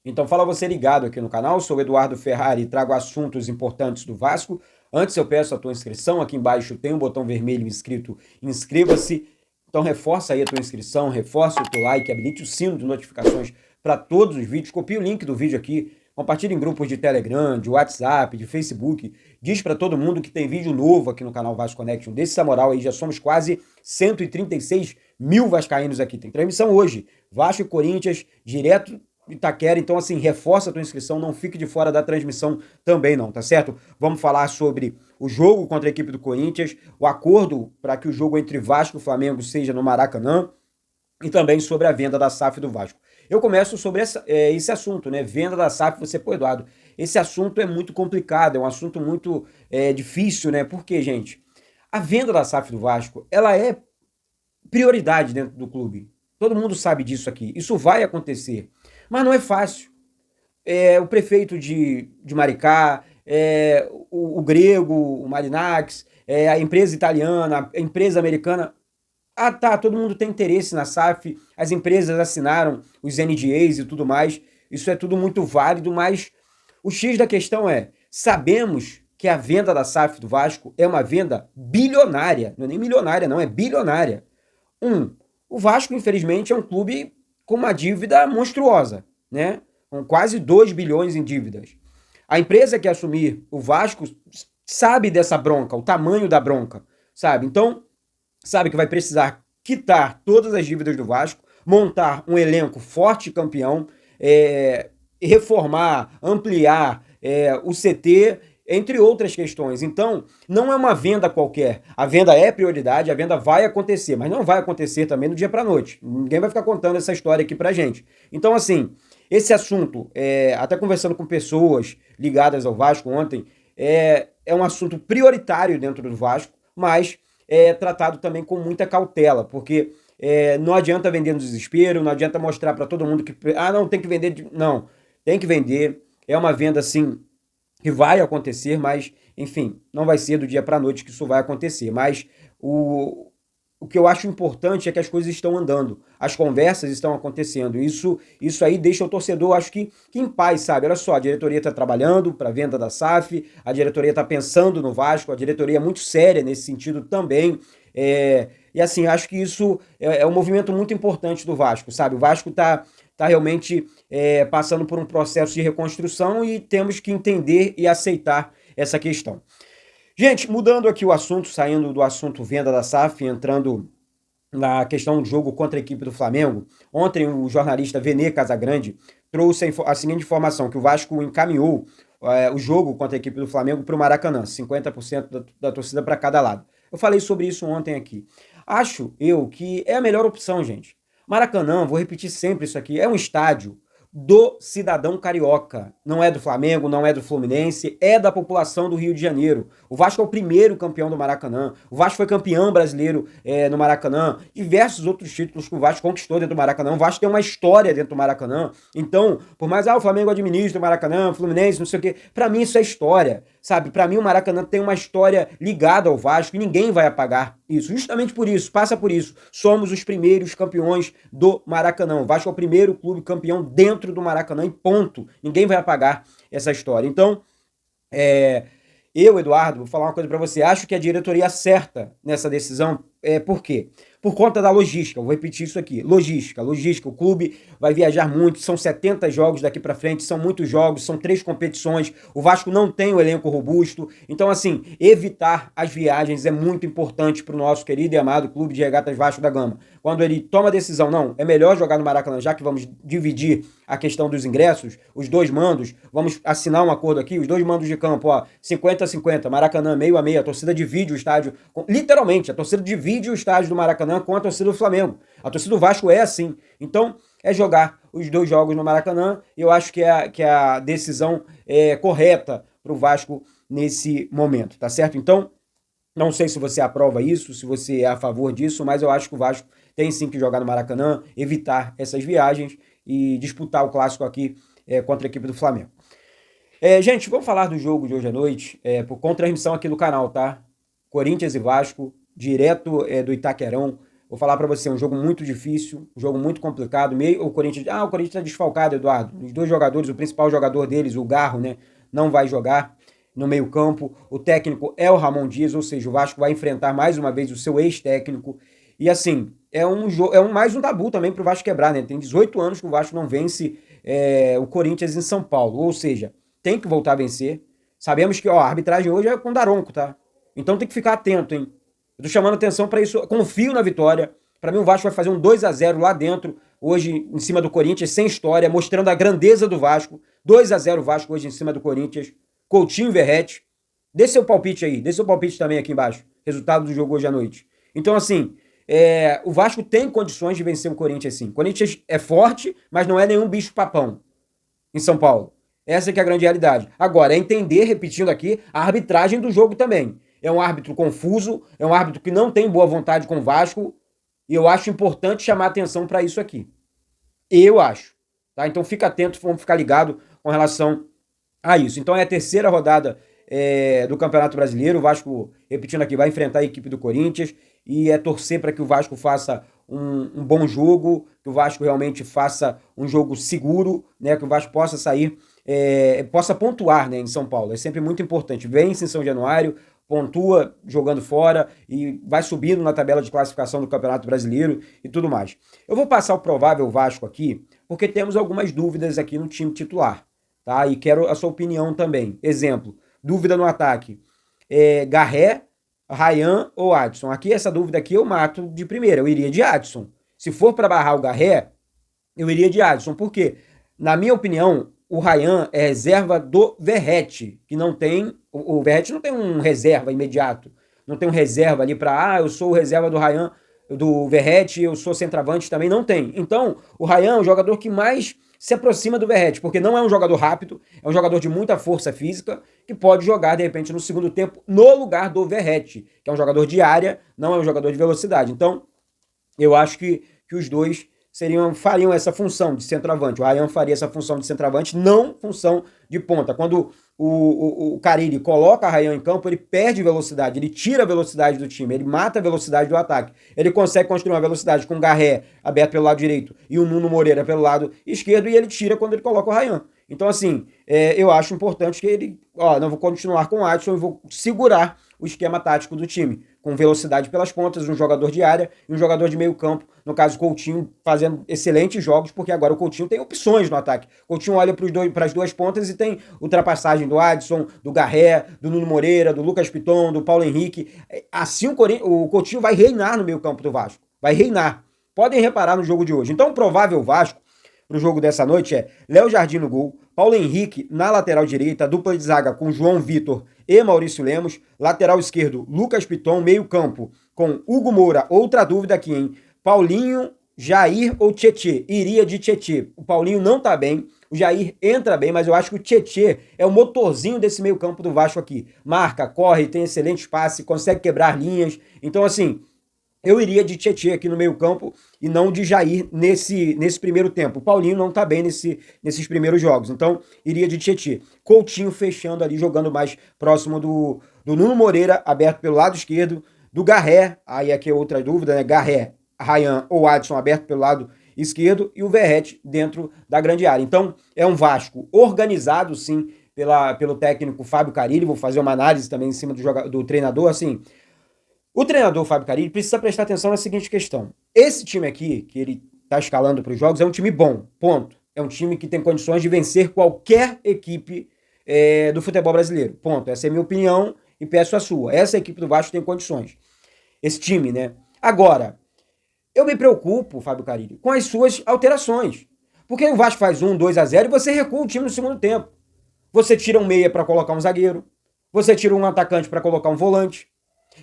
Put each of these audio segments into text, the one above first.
Então fala você ligado aqui no canal, sou o Eduardo Ferrari e trago assuntos importantes do Vasco. Antes eu peço a tua inscrição, aqui embaixo tem um botão vermelho inscrito, inscreva-se. Então reforça aí a tua inscrição, reforça o teu like, habilite o sino de notificações para todos os vídeos, copia o link do vídeo aqui, compartilha em grupos de Telegram, de WhatsApp, de Facebook, diz para todo mundo que tem vídeo novo aqui no canal Vasco Connection, desse essa moral aí, já somos quase 136 mil vascaínos aqui, tem transmissão hoje, Vasco e Corinthians, direto Itaquera, então assim, reforça a tua inscrição, não fique de fora da transmissão também não, tá certo? Vamos falar sobre o jogo contra a equipe do Corinthians, o acordo para que o jogo entre Vasco e Flamengo seja no Maracanã e também sobre a venda da SAF do Vasco. Eu começo sobre esse assunto, né? Venda da SAF, você, pô, Eduardo, esse assunto é muito complicado, é um assunto muito difícil, né? Porque, gente, a venda da SAF do Vasco, ela é prioridade dentro do clube. Todo mundo sabe disso aqui. Isso vai acontecer. Mas não é fácil. O prefeito de Maricá, o grego, o Marinax, a empresa italiana, a empresa americana. Ah, tá, todo mundo tem interesse na SAF, as empresas assinaram os NDAs e tudo mais. Isso é tudo muito válido, mas o X da questão é, sabemos que a venda da SAF do Vasco é uma venda bilionária. Não é nem milionária, não, é bilionária. O Vasco, infelizmente, é um clube com uma dívida monstruosa, né? Com quase 2 bilhões em dívidas. A empresa que assumir o Vasco sabe dessa bronca, o tamanho da bronca, sabe? Então, sabe que vai precisar quitar todas as dívidas do Vasco, montar um elenco forte e campeão, reformar, ampliar o CT, entre outras questões. Então, não é uma venda qualquer. A venda é prioridade, a venda vai acontecer, mas não vai acontecer também do dia para a noite. Ninguém vai ficar contando essa história aqui pra gente. Então, assim, esse assunto, até conversando com pessoas ligadas ao Vasco ontem, é um assunto prioritário dentro do Vasco, mas é tratado também com muita cautela, porque não adianta vender no desespero, não adianta mostrar para todo mundo que, não, tem que vender. Não, tem que vender. É uma venda, assim, que vai acontecer, mas, enfim, não vai ser do dia para a noite que isso vai acontecer. Mas o que eu acho importante é que as coisas estão andando, as conversas estão acontecendo. Isso aí deixa o torcedor, acho que em paz, sabe? Olha só, a diretoria está trabalhando para a venda da SAF, a diretoria está pensando no Vasco, a diretoria é muito séria nesse sentido também. E assim, acho que isso é um movimento muito importante do Vasco, sabe? O Vasco está realmente passando por um processo de reconstrução e temos que entender e aceitar essa questão. Gente, mudando aqui o assunto, saindo do assunto venda da SAF, entrando na questão do jogo contra a equipe do Flamengo, ontem o jornalista Vene Casagrande trouxe a seguinte informação, que o Vasco encaminhou o jogo contra a equipe do Flamengo para o Maracanã, 50% da torcida para cada lado. Eu falei sobre isso ontem aqui. Acho eu que é a melhor opção, gente. Maracanã, vou repetir sempre isso aqui, é um estádio do cidadão carioca. Não é do Flamengo, não é do Fluminense, é da população do Rio de Janeiro. O Vasco é o primeiro campeão do Maracanã. O Vasco foi campeão brasileiro no Maracanã. Diversos outros títulos que o Vasco conquistou dentro do Maracanã. O Vasco tem uma história dentro do Maracanã. Então, por mais, o Flamengo administra o Maracanã, o Fluminense, não sei o quê. Pra mim isso é história, sabe? Pra mim o Maracanã tem uma história ligada ao Vasco e ninguém vai apagar isso. Justamente por isso, passa por isso. Somos os primeiros campeões do Maracanã. O Vasco é o primeiro clube campeão dentro do Maracanã e ponto. Ninguém vai apagar essa história. Então, eu, Eduardo, vou falar uma coisa para você. Acho que a diretoria acerta nessa decisão. Por quê? Por conta da logística. Vou repetir isso aqui. Logística. O clube vai viajar muito. São 70 jogos daqui para frente. São muitos jogos. São 3 competições. O Vasco não tem o elenco robusto. Então, assim, evitar as viagens é muito importante para o nosso querido e amado Clube de Regatas Vasco da Gama. Quando ele toma a decisão, não, é melhor jogar no Maracanã, já que vamos dividir a questão dos ingressos, os dois mandos, vamos assinar um acordo aqui, os dois mandos de campo, 50-50, Maracanã meio a meio, a torcida divide o estádio, literalmente, a torcida divide o estádio do Maracanã com a torcida do Flamengo. A torcida do Vasco é assim. Então, é jogar os dois jogos no Maracanã, e eu acho que a decisão é correta para o Vasco nesse momento, tá certo? Então, não sei se você aprova isso, se você é a favor disso, mas eu acho que o Vasco tem sim que jogar no Maracanã, evitar essas viagens e disputar o clássico aqui contra a equipe do Flamengo. Gente, vamos falar do jogo de hoje à noite, com transmissão aqui do canal, tá? Corinthians e Vasco, direto do Itaquerão. Vou falar para você, um jogo muito difícil, um jogo muito complicado. O Corinthians tá desfalcado, Eduardo. Os dois jogadores, o principal jogador deles, o Garro, né, não vai jogar no meio-campo. O técnico é o Ramon Dias, ou seja, o Vasco vai enfrentar mais uma vez o seu ex-técnico. E assim, mais um tabu também pro Vasco quebrar, né? Tem 18 anos que o Vasco não vence o Corinthians em São Paulo. Ou seja, tem que voltar a vencer. Sabemos que a arbitragem hoje é com o Daronco, tá? Então tem que ficar atento, hein? Eu tô chamando atenção para isso. Confio na vitória. Para mim, o Vasco vai fazer um 2-0 lá dentro, hoje, em cima do Corinthians, sem história, mostrando a grandeza do Vasco. 2-0 Vasco hoje em cima do Corinthians. Coutinho e Verratti. Dê seu palpite aí. Dê seu palpite também aqui embaixo. Resultado do jogo hoje à noite. Então, assim, o Vasco tem condições de vencer o Corinthians, sim. O Corinthians é forte, mas não é nenhum bicho-papão em São Paulo. Essa que é a grande realidade. Agora, é entender, repetindo aqui, a arbitragem do jogo também. É um árbitro confuso, é um árbitro que não tem boa vontade com o Vasco, e eu acho importante chamar atenção para isso aqui. Eu acho. Tá? Então fica atento, vamos ficar ligado com relação a isso. Então é a terceira rodada do Campeonato Brasileiro. O Vasco, repetindo aqui, vai enfrentar a equipe do Corinthians e é torcer para que o Vasco faça um bom jogo, que o Vasco realmente faça um jogo seguro, né? Que o Vasco possa sair, possa pontuar, né, em São Paulo. É sempre muito importante. Vence em São Januário, pontua jogando fora e vai subindo na tabela de classificação do Campeonato Brasileiro e tudo mais. Eu vou passar o provável Vasco aqui, porque temos algumas dúvidas aqui no time titular, tá? E quero a sua opinião também. Exemplo, dúvida no ataque. Garré, Ryan ou Adson? Aqui, essa dúvida aqui eu mato de primeira. Eu iria de Adson. Se for para barrar o Garré, eu iria de Adson. Por quê? Na minha opinião, o Ryan é reserva do Verratti, que não tem... O Verratti não tem um reserva imediato. Não tem um reserva ali para... eu sou o reserva do Ryan, do Verratti, eu sou centroavante também. Não tem. Então, o Ryan é o jogador que mais se aproxima do Verratti, porque não é um jogador rápido, é um jogador de muita força física, que pode jogar, de repente, no segundo tempo, no lugar do Verratti, que é um jogador de área, não é um jogador de velocidade. Então, eu acho que os dois fariam essa função de centroavante. O Ryan faria essa função de centroavante, não função de ponta. Quando o Carille coloca o Ryan em campo, ele perde velocidade, ele tira a velocidade do time, ele mata a velocidade do ataque. Ele consegue construir uma velocidade com o Garré aberto pelo lado direito e o Nuno Moreira pelo lado esquerdo, e ele tira quando ele coloca o Ryan. Então, assim, eu acho importante que ele... não vou continuar com o Adson e vou segurar o esquema tático do time, com velocidade pelas pontas, um jogador de área e um jogador de meio campo, no caso Coutinho, fazendo excelentes jogos, porque agora o Coutinho tem opções no ataque. Coutinho olha para as duas pontas e tem ultrapassagem do Adson, do Garré, do Nuno Moreira, do Lucas Piton, do Paulo Henrique. Assim o Coutinho vai reinar no meio campo do Vasco, vai reinar. Podem reparar no jogo de hoje. Então o provável Vasco para o jogo dessa noite é Léo Jardim no gol, Paulo Henrique na lateral direita, dupla de zaga com João Vitor e Maurício Lemos, lateral esquerdo Lucas Piton, meio campo com Hugo Moura. Outra dúvida aqui, hein? Paulinho, Jair ou Tietê? Iria de Tietê. O Paulinho não tá bem, o Jair entra bem, mas eu acho que o Tietê é o motorzinho desse meio campo do Vasco aqui. Marca, corre, tem excelente passe, consegue quebrar linhas. Então, assim, eu iria de Tietê aqui no meio campo e não de Jair nesse primeiro tempo. O Paulinho não tá bem nesses primeiros jogos, então iria de Tietê. Coutinho fechando ali, jogando mais próximo do Nuno Moreira, aberto pelo lado esquerdo, do Garré, aí aqui é outra dúvida, né? Garré, Ryan ou Adson aberto pelo lado esquerdo e o Verratti dentro da grande área. Então é um Vasco organizado, sim, pelo técnico Fábio Carille. Vou fazer uma análise também em cima do treinador, assim... O treinador Fábio Carille precisa prestar atenção na seguinte questão. Esse time aqui, que ele está escalando para os jogos, é um time bom, ponto. É um time que tem condições de vencer qualquer equipe do futebol brasileiro, ponto. Essa é a minha opinião e peço a sua. Essa equipe do Vasco tem condições. Esse time, né? Agora, eu me preocupo, Fábio Carille, com as suas alterações. Porque o Vasco faz 2-0 e você recua o time no segundo tempo. Você tira um meia para colocar um zagueiro, você tira um atacante para colocar um volante.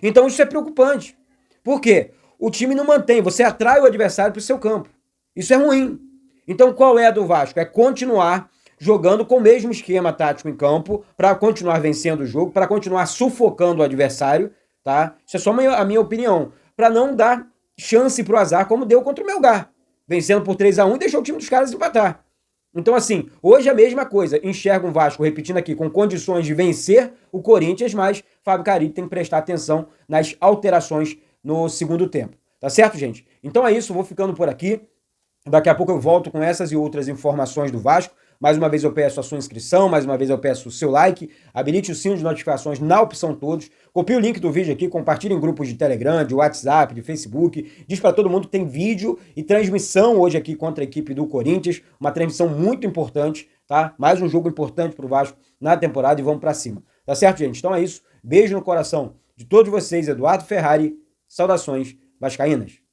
Então isso é preocupante. Por quê? O time não mantém, você atrai o adversário para o seu campo. Isso é ruim. Então qual é a do Vasco? É continuar jogando com o mesmo esquema tático em campo, para continuar vencendo o jogo, para continuar sufocando o adversário, tá? Isso é só a minha opinião. Para não dar chance pro azar, como deu contra o Melgar. Vencendo por 3-1 e deixou o time dos caras empatar. Então, assim, hoje é a mesma coisa. Enxerga um Vasco, repetindo aqui, com condições de vencer o Corinthians, mas Fábio Carille tem que prestar atenção nas alterações no segundo tempo. Tá certo, gente? Então é isso, vou ficando por aqui. Daqui a pouco eu volto com essas e outras informações do Vasco. Mais uma vez eu peço a sua inscrição, mais uma vez eu peço o seu like, habilite o sino de notificações na opção todos, copie o link do vídeo aqui, compartilhe em grupos de Telegram, de WhatsApp, de Facebook, diz para todo mundo que tem vídeo e transmissão hoje aqui contra a equipe do Corinthians, uma transmissão muito importante, tá? Mais um jogo importante pro Vasco na temporada e vamos para cima. Tá certo, gente? Então é isso. Beijo no coração de todos vocês, Eduardo Ferrari. Saudações vascaínas.